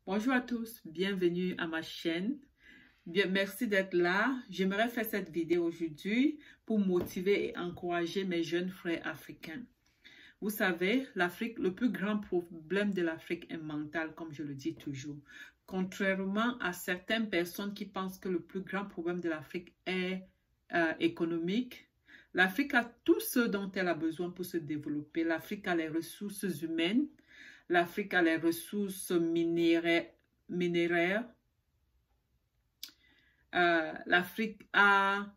Bonjour à tous, bienvenue à ma chaîne. Merci d'être là. J'aimerais faire cette vidéo aujourd'hui pour motiver et encourager mes jeunes frères africains. Vous savez, l'Afrique, le plus grand problème de l'Afrique est mental, comme je le dis toujours. Contrairement à certaines personnes qui pensent que le plus grand problème de l'Afrique est économique, l'Afrique a tout ce dont elle a besoin pour se développer. L'Afrique a les ressources humaines, l'Afrique a les ressources minéraires. L'Afrique a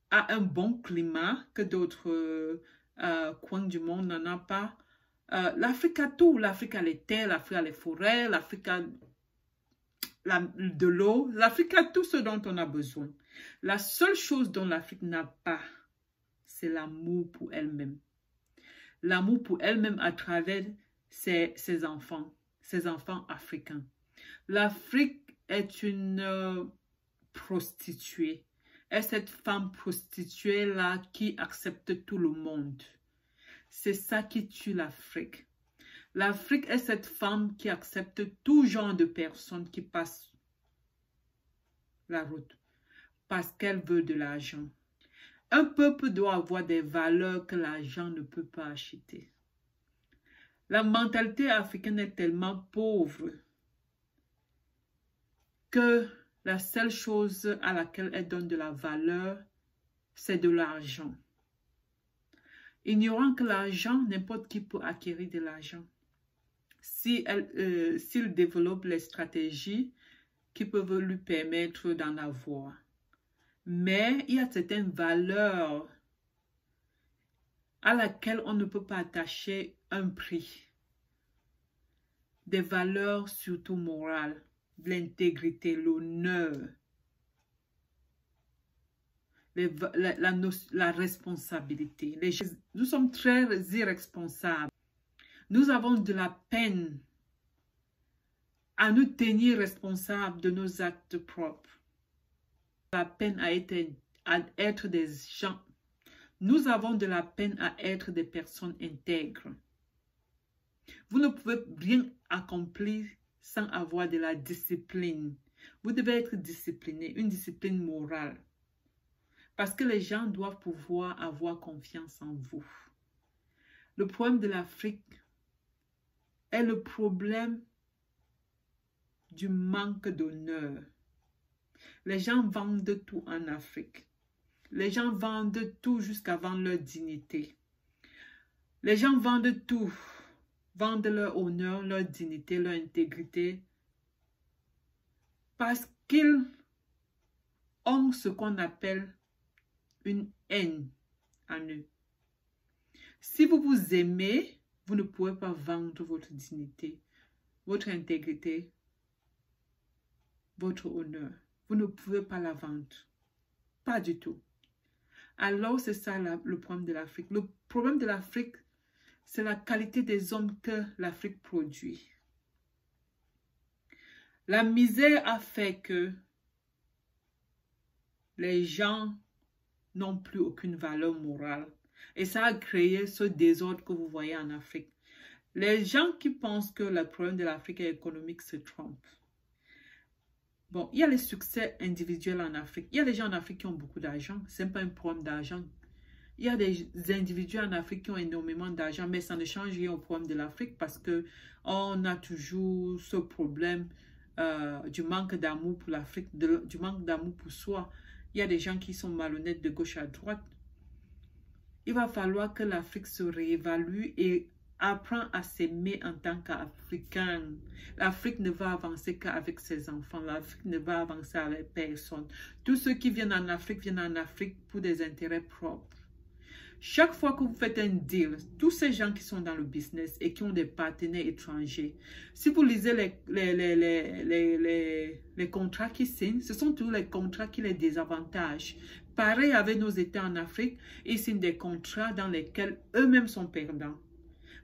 un bon climat que d'autres coins du monde n'en ont pas. L'Afrique a tout. L'Afrique a les terres, l'Afrique a les forêts, l'Afrique a de l'eau. L'Afrique a tout ce dont on a besoin. La seule chose dont l'Afrique n'a pas, c'est l'amour pour elle-même. L'amour pour elle-même à travers ses enfants africains. L'Afrique est une prostituée. Est cette femme prostituée-là qui accepte tout le monde. C'est ça qui tue l'Afrique. L'Afrique est cette femme qui accepte tout genre de personnes qui passent la route parce qu'elle veut de l'argent. Un peuple doit avoir des valeurs que l'argent ne peut pas acheter. La mentalité africaine est tellement pauvre que la seule chose à laquelle elle donne de la valeur, c'est de l'argent. Ignorant que l'argent, n'importe qui peut acquérir de l'argent. S'il développe les stratégies qui peuvent lui permettre d'en avoir. Mais il y a certaines valeurs à laquelle on ne peut pas attacher un prix. Des valeurs surtout morales, l'intégrité, l'honneur, la responsabilité. Nous sommes très irresponsables. Nous avons de la peine à nous tenir responsables de nos actes propres. La peine à être des gens. Nous avons de la peine à être des personnes intègres. Vous ne pouvez rien accomplir sans avoir de la discipline. Vous devez être discipliné, une discipline morale. Parce que les gens doivent pouvoir avoir confiance en vous. Le problème de l'Afrique est le problème du manque d'honneur. Les gens vendent tout en Afrique. Les gens vendent tout jusqu'à vendre leur dignité. Les gens vendent tout. Vendent leur honneur, leur dignité, leur intégrité. Parce qu'ils ont ce qu'on appelle une haine en eux. Si vous vous aimez, vous ne pouvez pas vendre votre dignité, votre intégrité, votre honneur. Vous ne pouvez pas la vendre. Pas du tout. Alors, c'est ça le problème de l'Afrique. Le problème de l'Afrique, c'est la qualité des hommes que l'Afrique produit. La misère a fait que les gens n'ont plus aucune valeur morale. Et ça a créé ce désordre que vous voyez en Afrique. Les gens qui pensent que le problème de l'Afrique est économique se trompent. Bon, il y a les succès individuels en Afrique. Il y a des gens en Afrique qui ont beaucoup d'argent. Ce n'est pas un problème d'argent. Il y a des individus en Afrique qui ont énormément d'argent, mais ça ne change rien au problème de l'Afrique parce qu'on a toujours ce problème du manque d'amour pour l'Afrique, du manque d'amour pour soi. Il y a des gens qui sont malhonnêtes de gauche à droite. Il va falloir que l'Afrique se réévalue et apprend à s'aimer en tant qu'Africain. L'Afrique ne va avancer qu'avec ses enfants. L'Afrique ne va avancer avec personne. Tous ceux qui viennent en Afrique pour des intérêts propres. Chaque fois que vous faites un deal, tous ces gens qui sont dans le business et qui ont des partenaires étrangers, si vous lisez les contrats qu'ils signent, ce sont tous les contrats qui les désavantagent. Pareil avec nos États en Afrique, ils signent des contrats dans lesquels eux-mêmes sont perdants.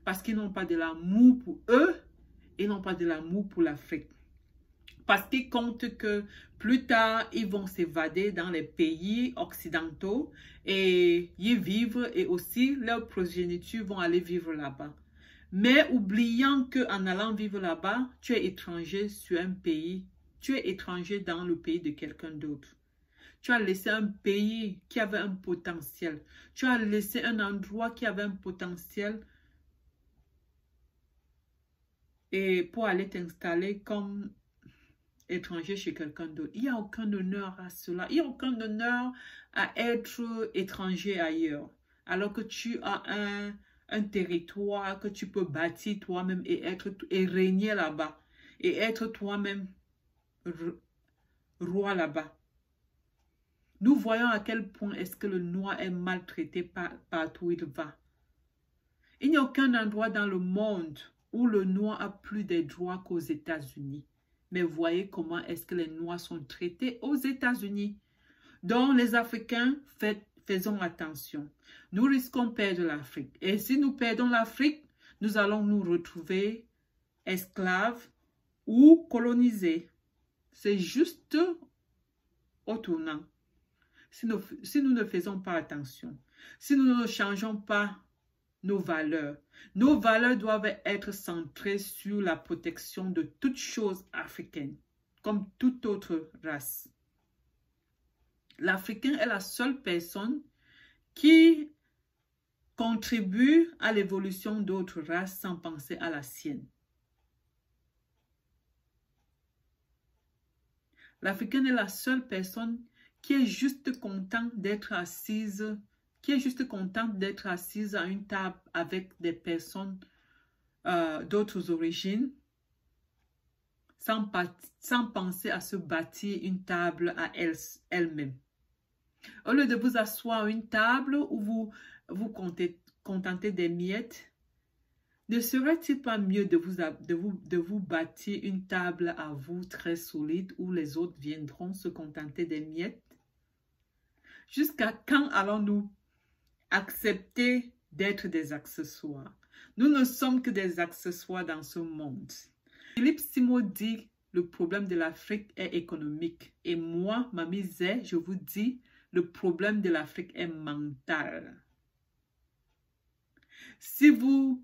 Parce qu'ils n'ont pas de l'amour pour eux, ils n'ont pas de l'amour pour l'Afrique. Parce qu'ils comptent que plus tard, ils vont s'évader dans les pays occidentaux et y vivre. Et aussi, leurs progénitures vont aller vivre là-bas. mais oubliant qu'en allant vivre là-bas, tu es étranger sur un pays, tu es étranger dans le pays de quelqu'un d'autre. Tu as laissé un pays qui avait un potentiel. Tu as laissé un endroit qui avait un potentiel et pour aller t'installer comme étranger chez quelqu'un d'autre. Il n'y a aucun honneur à cela. Il n'y a aucun honneur à être étranger ailleurs. Alors que tu as un territoire que tu peux bâtir toi-même et régner là-bas. Et être toi-même roi là-bas. Nous voyons à quel point est-ce que le noir est maltraité partout où il va. Il n'y a aucun endroit dans le monde où le noir a plus de droits qu'aux États-Unis. Mais voyez comment est-ce que les noirs sont traités aux États-Unis. Donc les Africains, faisons attention. Nous risquons de perdre l'Afrique. Et si nous perdons l'Afrique, nous allons nous retrouver esclaves ou colonisés. C'est juste au tournant. Si nous ne faisons pas attention, si nous ne changeons pas nos valeurs doivent être centrées sur la protection de toutes choses africaines, comme toute autre race. L'Africain est la seule personne qui contribue à l'évolution d'autres races sans penser à la sienne. L'Africain est la seule personne qui est juste content d'être assise, à une table avec des personnes d'autres origines, sans penser à se bâtir une table à elle-même. Au lieu de vous asseoir à une table où vous contentez des miettes, ne serait-il pas mieux de vous bâtir une table à vous très solide où les autres viendront se contenter des miettes? Jusqu'à quand allons-nous accepter d'être des accessoires? Nous ne sommes que des accessoires dans ce monde. Philippe Simo dit le problème de l'Afrique est économique. Et moi, Mamie Zé, je vous dis, le problème de l'Afrique est mental. Si vous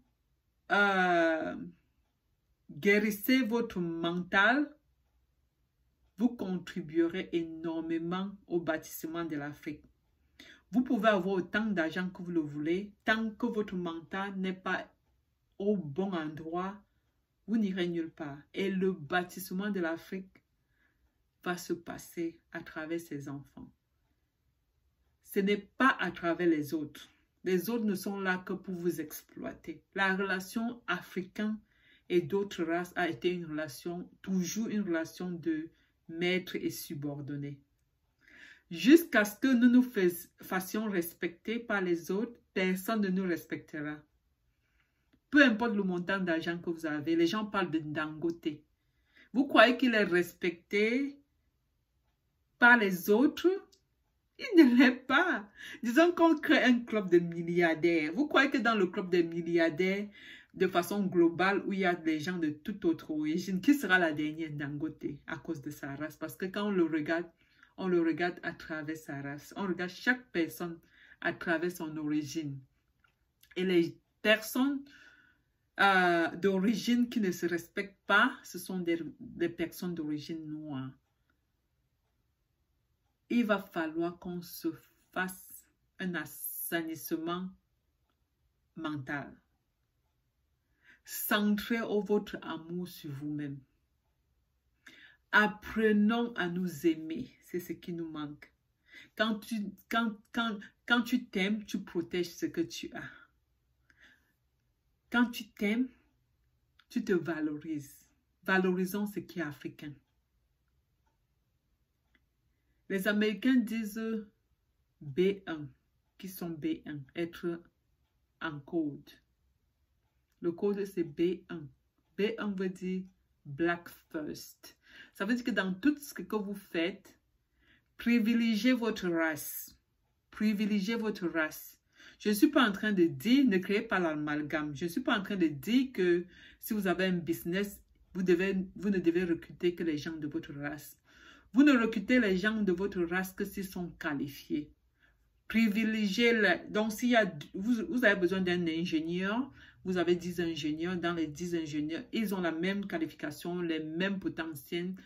guérissez votre mental, vous contribuerez énormément au bâtissement de l'Afrique. Vous pouvez avoir autant d'argent que vous le voulez, tant que votre mental n'est pas au bon endroit, vous n'irez nulle part. Et le bâtissement de l'Afrique va se passer à travers ses enfants. Ce n'est pas à travers les autres. Les autres ne sont là que pour vous exploiter. La relation africaine et d'autres races a été toujours une relation de maître et subordonné. Jusqu'à ce que nous nous fassions respecter par les autres, personne ne nous respectera. Peu importe le montant d'argent que vous avez, les gens parlent de Dangote. Vous croyez qu'il est respecté par les autres? Il ne l'est pas. Disons qu'on crée un club de milliardaires. Vous croyez que dans le club des milliardaires, de façon globale, où il y a des gens de toute autre origine, qui sera la dernière Dangote à cause de sa race? Parce que quand on le regarde à travers sa race. On regarde chaque personne à travers son origine. Et les personnes d'origine qui ne se respectent pas, ce sont des personnes d'origine noire. Il va falloir qu'on se fasse un assainissement mental. Centrez votre amour sur vous-même. Apprenons à nous aimer. C'est ce qui nous manque. Quand tu t'aimes, tu protèges ce que tu as. Quand tu t'aimes, tu te valorises. Valorisons ce qui est africain. Les Américains disent B1, qui sont B1, être en code. Le code, c'est B1. B1 veut dire Black First. Ça veut dire que dans tout ce que vous faites, privilégiez votre race. Privilégiez votre race. Je ne suis pas en train de dire, ne créez pas l'amalgame. Je ne suis pas en train de dire que si vous avez un business, vous ne devez recruter que les gens de votre race. Vous ne recrutez les gens de votre race que s'ils sont qualifiés. Privilégiez donc s'il y a vous avez besoin d'un ingénieur, vous avez 10 ingénieurs, dans les 10 ingénieurs, ils ont la même qualification, les mêmes potentiels,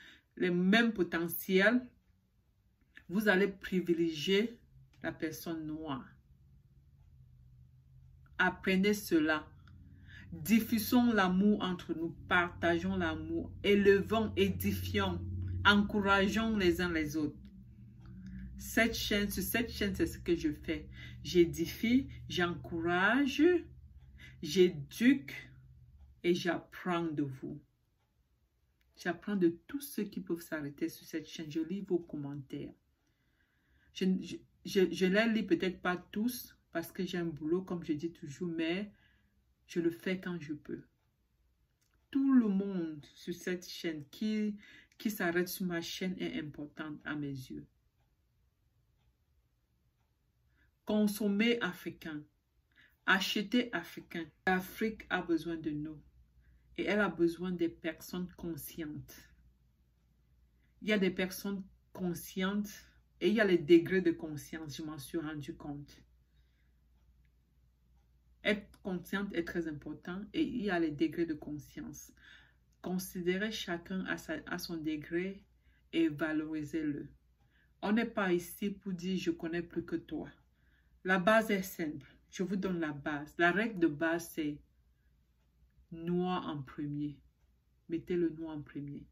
vous allez privilégier la personne noire. Apprenez cela. Diffusons l'amour entre nous, partageons l'amour, élevons, édifions, encourageons les uns les autres. Sur cette chaîne, c'est ce que je fais. J'édifie, j'encourage, j'éduque et j'apprends de vous. J'apprends de tous ceux qui peuvent s'arrêter sur cette chaîne. Je lis vos commentaires. Je les lis peut-être pas tous parce que j'ai un boulot, comme je dis toujours, mais je le fais quand je peux. Tout le monde sur cette chaîne qui s'arrête sur ma chaîne est important à mes yeux. Consommer africain. Acheter africain. L'Afrique a besoin de nous. Et elle a besoin des personnes conscientes. Il y a des personnes conscientes et il y a les degrés de conscience. Je m'en suis rendu compte. Être consciente est très important et il y a les degrés de conscience. Considérez chacun à son degré et valorisez-le. On n'est pas ici pour dire je connais plus que toi. La base est simple. Je vous donne la base. La règle de base, c'est noir en premier. Mettez le noir en premier.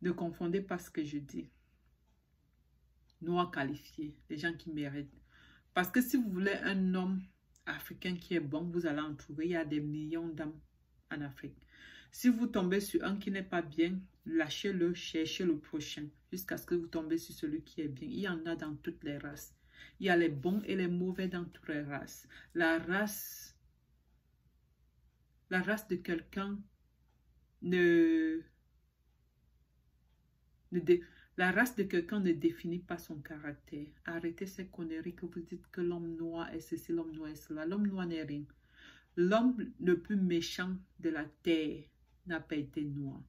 Ne confondez pas ce que je dis. Noir qualifié, les gens qui méritent. Parce que si vous voulez un homme africain qui est bon, vous allez en trouver. Il y a des millions d'hommes en Afrique. Si vous tombez sur un qui n'est pas bien, lâchez-le, cherchez le prochain. Jusqu'à ce que vous tombez sur celui qui est bien. Il y en a dans toutes les races. Il y a les bons et les mauvais dans toutes les races. La race de quelqu'un la race de quelqu'un ne définit pas son caractère. Arrêtez ces conneries que vous dites que l'homme noir est ceci, l'homme noir est cela. L'homme noir n'est rien. L'homme le plus méchant de la terre n'a pas été noir.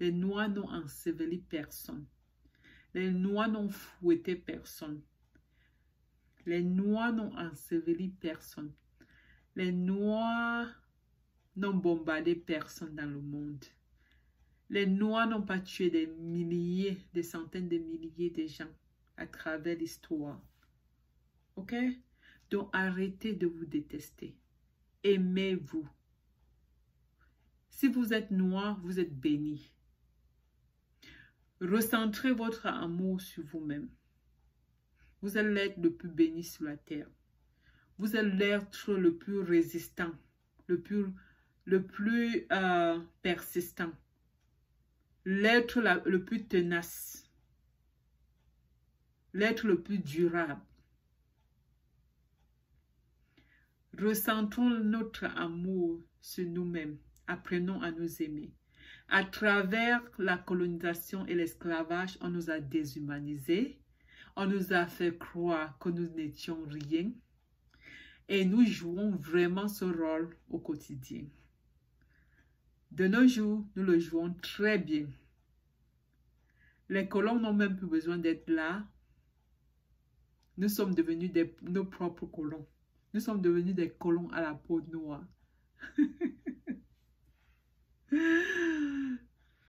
Les noirs n'ont enseveli personne. Les noirs n'ont fouetté personne. Les noirs n'ont enseveli personne. Les noirs n'ont bombardé personne dans le monde. Les noirs n'ont pas tué des milliers, des centaines de milliers de gens à travers l'histoire. Ok? Donc arrêtez de vous détester. Aimez-vous. Si vous êtes noir, vous êtes béni. Recentrez votre amour sur vous-même. Vous êtes l'être le plus béni sur la terre. Vous êtes l'être le plus résistant, le plus persistant, l'être le plus tenace, l'être le plus durable. Ressentons notre amour sur nous-mêmes. Apprenons à nous aimer. À travers la colonisation et l'esclavage, on nous a déshumanisés. On nous a fait croire que nous n'étions rien. Et nous jouons vraiment ce rôle au quotidien. De nos jours, nous le jouons très bien. Les colons n'ont même plus besoin d'être là. Nous sommes devenus nos propres colons. Nous sommes devenus des colons à la peau noire.